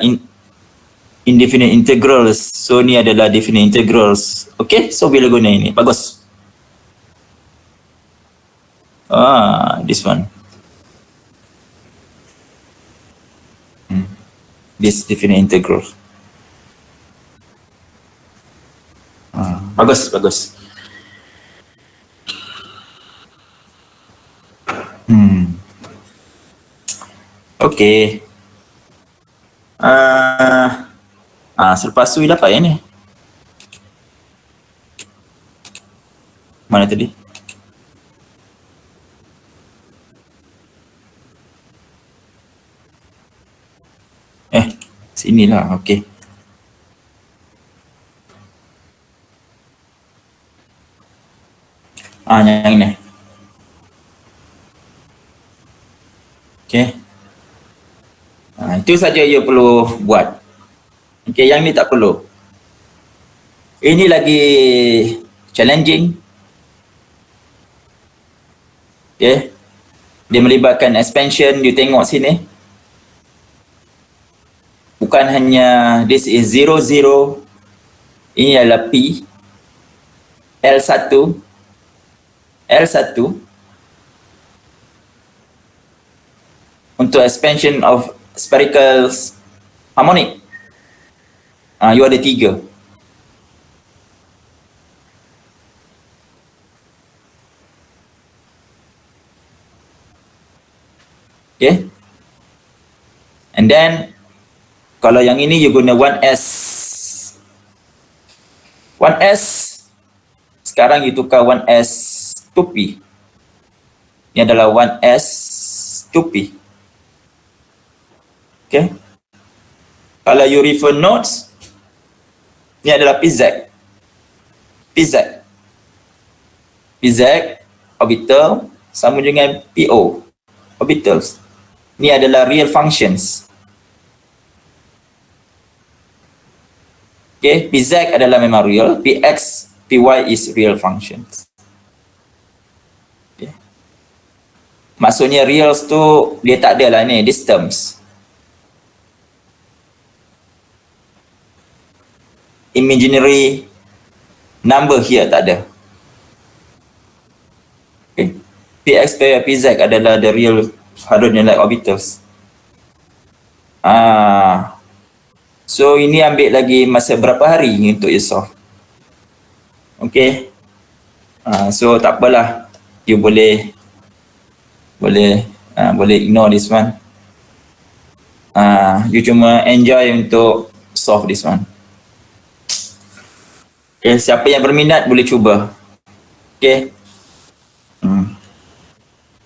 Speaker 1: indefinite integrals. So ni adalah definite integrals. Okay, so bila guna ini? Bagus. This one. This definite integral. Bagus. Okay. Selepas tu dapat yang ni. Mana tadi? Sinilah, okey. Yang ini. Okey. Itu saja you perlu buat. Okey, yang ni tak perlu. Ini lagi challenging. Okey. Dia melibatkan expansion, you tengok sini. Bukan hanya this is 0, 0. Ini adalah P. L1. L1. Untuk expansion of spherical harmonic. You ada 3. Okay. And then kalau yang ini you guna 1S. 1S. Sekarang you tukar 1S to P. Ini adalah 1S to P. Okay. Kalau you refer notes, ini adalah PZ. PZ orbital sama dengan PO orbitals. Ini adalah real functions. Okay, PZ adalah memang real, PX, PY is real functions. Okay. Maksudnya reals tu dia tak ada lah ni, these terms. Imaginary number here tak ada. Okay. PX, PY, PZ adalah the real hadron like orbitals. So ini ambil lagi masa berapa hari untuk you solve. Okay. So tak apalah. You boleh ignore this one. You cuma enjoy untuk solve this one. Okay, siapa yang berminat boleh cuba. Okay.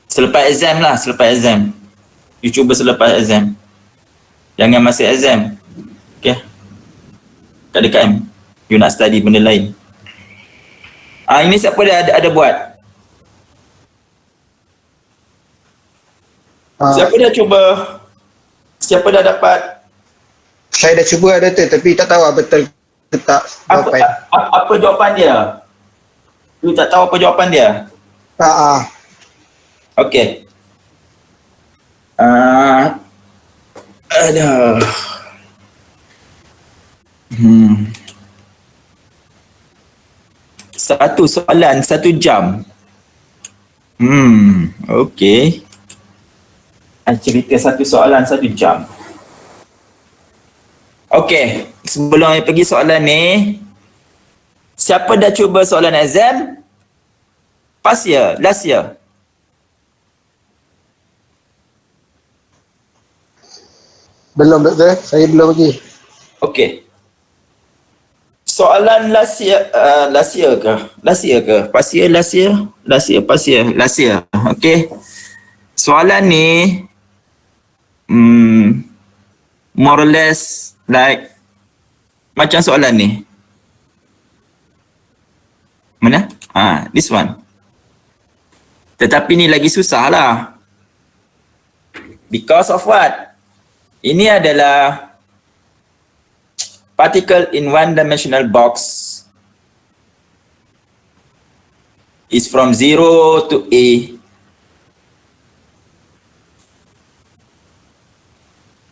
Speaker 1: Selepas exam lah, You cuba selepas exam. Jangan masih exam. Okay. Tak ada KM. You nak study benda lain. Ini siapa dah ada buat? Siapa dah cuba? Siapa dah dapat?
Speaker 3: Saya dah cuba Doktor, tapi tak tahu betul ke tak jawapan.
Speaker 1: Apa jawapan dia? You tak tahu apa jawapan dia? Okay. Aduh. Satu soalan 1 jam. Okay. Cerita satu soalan 1 jam. Okay, sebelum saya pergi soalan ni, siapa dah cuba soalan exam? Past year, last year?
Speaker 3: Belum doktor, saya belum lagi.
Speaker 1: Okay. Soalan last year ke? Last year ke? Past year, last year? Last year, past year, last year. Okay. Soalan ni, more or less like macam soalan ni. Mana? This one. Tetapi ni lagi susah lah. Because of what? Ini adalah particle in one-dimensional box is from 0 to A.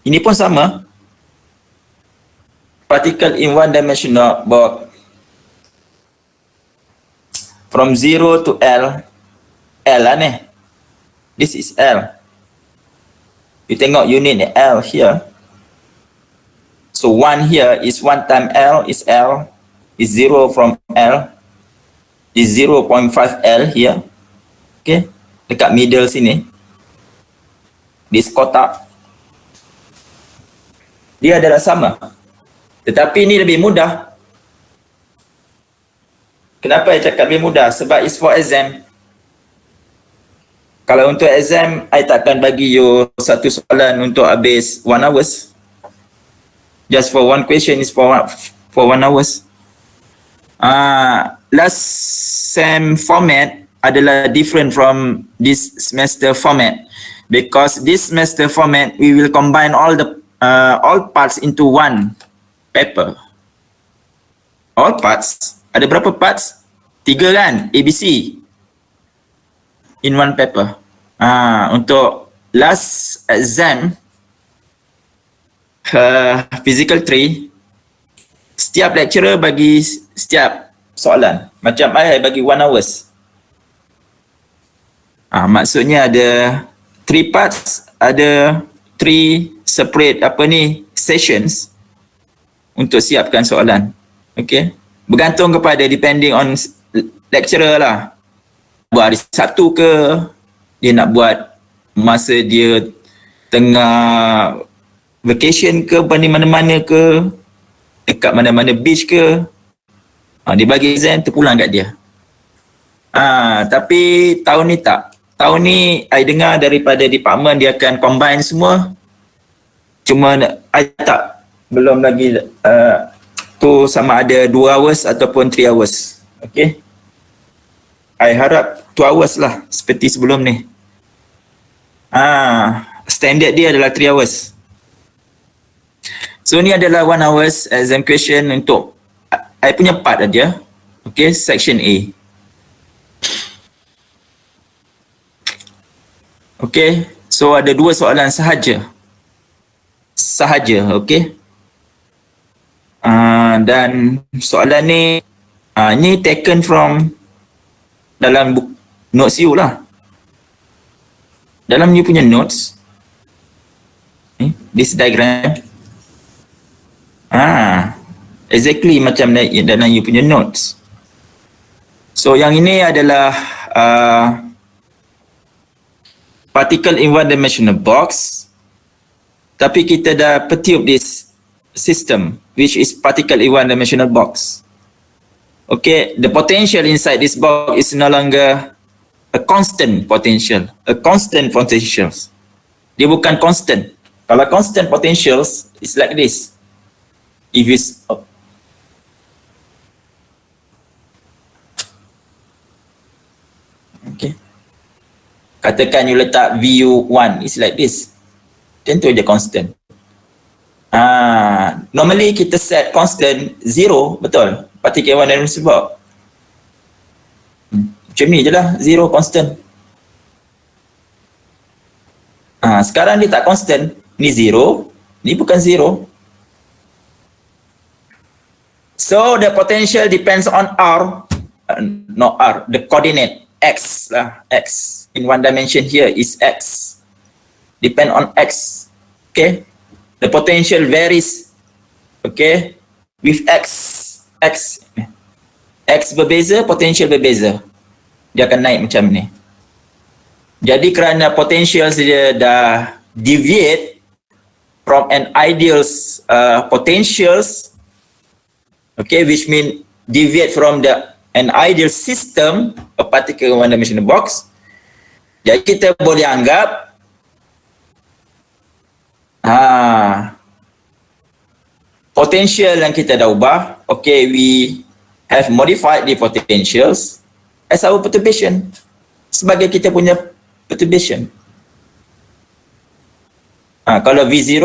Speaker 1: Ini pun sama. Particle in one-dimensional box from 0 to L. L lah ni. This is L. You tengok unit ni L here. So 1 here is 1 time L is L, is 0 from L, is 0.5 L here. Okay, dekat middle sini. This kotak. Dia adalah sama. Tetapi ini lebih mudah. Kenapa saya cakap lebih mudah? Sebab it's for exam. Kalau untuk exam, I takkan bagi you satu soalan untuk habis 1 hours. Just for one question is for 1 hours. Last sem format adalah different from this semester format, because this semester format we will combine all parts into one paper. All parts. Ada berapa parts? 3 kan? ABC. In one paper. Untuk last exam, physical 3, setiap lecturer bagi setiap soalan. Macam I bagi 1 hours. Maksudnya ada 3 parts, ada 3 separate sessions untuk siapkan soalan. Okay. Bergantung kepada depending on lecturer lah. Buat hari Sabtu ke, dia nak buat masa dia tengah vacation ke, di mana-mana ke, dekat mana-mana beach ke, dia bagi exam terpulang kat dia. Tapi tahun ni tak. Tahun ni I dengar daripada department dia akan combine semua. Cuma I tak, belum lagi tu sama ada 2 hours ataupun 3 hours. Okay. I harap 2 hours lah seperti sebelum ni. Standard dia adalah 3 hours. So ni adalah 1 hours exam question untuk I punya part aja. Okay, section A. Okay, so ada 2 soalan sahaja. Okay. Dan soalan ni taken from dalam notes you lah. Dalam you punya notes, this diagram, exactly macam dalam you punya notes. So yang ini adalah particle in one dimensional box, tapi kita dah pertiup this system which is particle in one dimensional box. Okay, the potential inside this box is no longer a constant potential. Dia bukan constant. Kalau constant potentials is like this. If it's okay, katakan you letak VU1 is like this, tentu je constant. Normally kita set constant 0, betul? Particle one dimensional box. Macam ni je lah, 0 constant. Sekarang dia tak constant, ni 0, ni bukan 0. So the potential depends on R, not R, the coordinate X lah, X. In one dimension here is X. Depend on X. Okay. The potential varies Okay, with X berbeza, potential berbeza. Dia akan naik macam ni. Jadi kerana potential dia dah deviate from an ideal potentials, okay, which mean deviate from an ideal system, a particular one dimensional box. Jadi kita boleh anggap potential yang kita dah ubah, okay, we have modified the potentials as our perturbation, sebagai kita punya perturbation. Kalau V0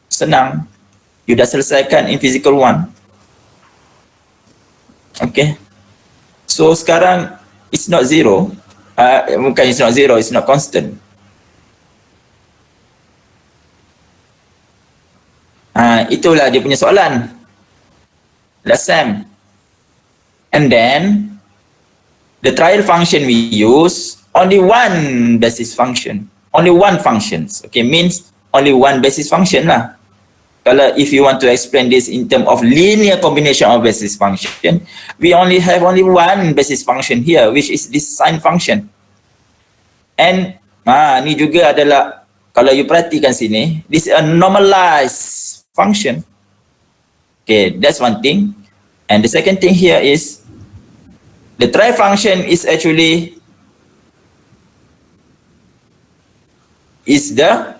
Speaker 1: senang, you dah selesaikan in physical 1. Okay, so sekarang it's not zero, bukan it's not zero, it's not constant. Itulah dia punya soalan. Last time. And then the trial function we use only one basis function, only one functions. Okay, means only one basis function lah. Kalau if you want to explain this in terms of linear combination of basis function, we only have only one basis function here, which is this sine function. And ni juga adalah, kalau you perhatikan sini, this is a normalized function. Okay, that's one thing. And the second thing here is the trial function is actually the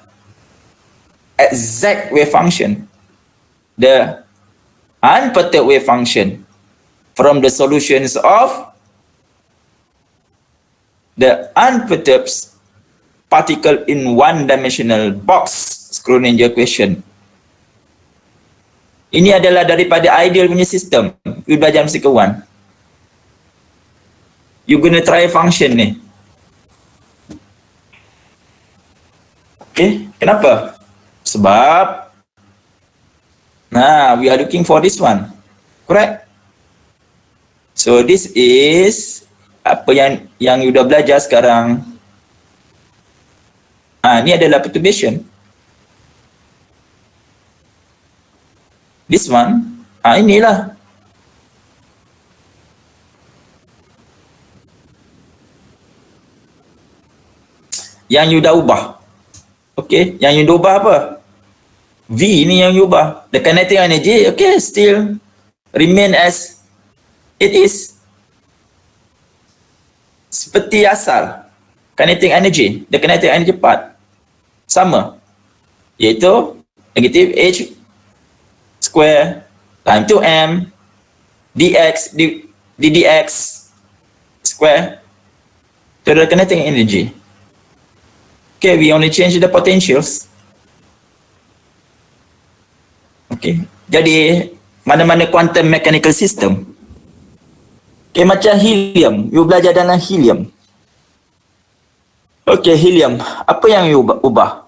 Speaker 1: exact wave function, the unperturbed wave function from the solutions of the unperturbed particle in one-dimensional box Schrödinger equation. Ini adalah daripada ideal punya sistem. You belajar mesti ke 1. You guna trial function ni. Okay, kenapa? Sebab we are looking for this one. Correct? So this is apa yang you dah belajar sekarang. Ni adalah perturbation. This one, inilah. Yang you dah ubah. Okay, yang you dah ubah apa? V ni yang you ubah. The kinetic energy, okay, still remain as it is. Seperti asal. Kinetic energy, the kinetic energy part sama, iaitu negative H square time to M dx ddx square to the kinetic energy. Okay, we only change the potentials. Okay, jadi mana-mana quantum mechanical system. Okay, macam helium, you belajar dalam helium. Okay, helium, apa yang you ubah?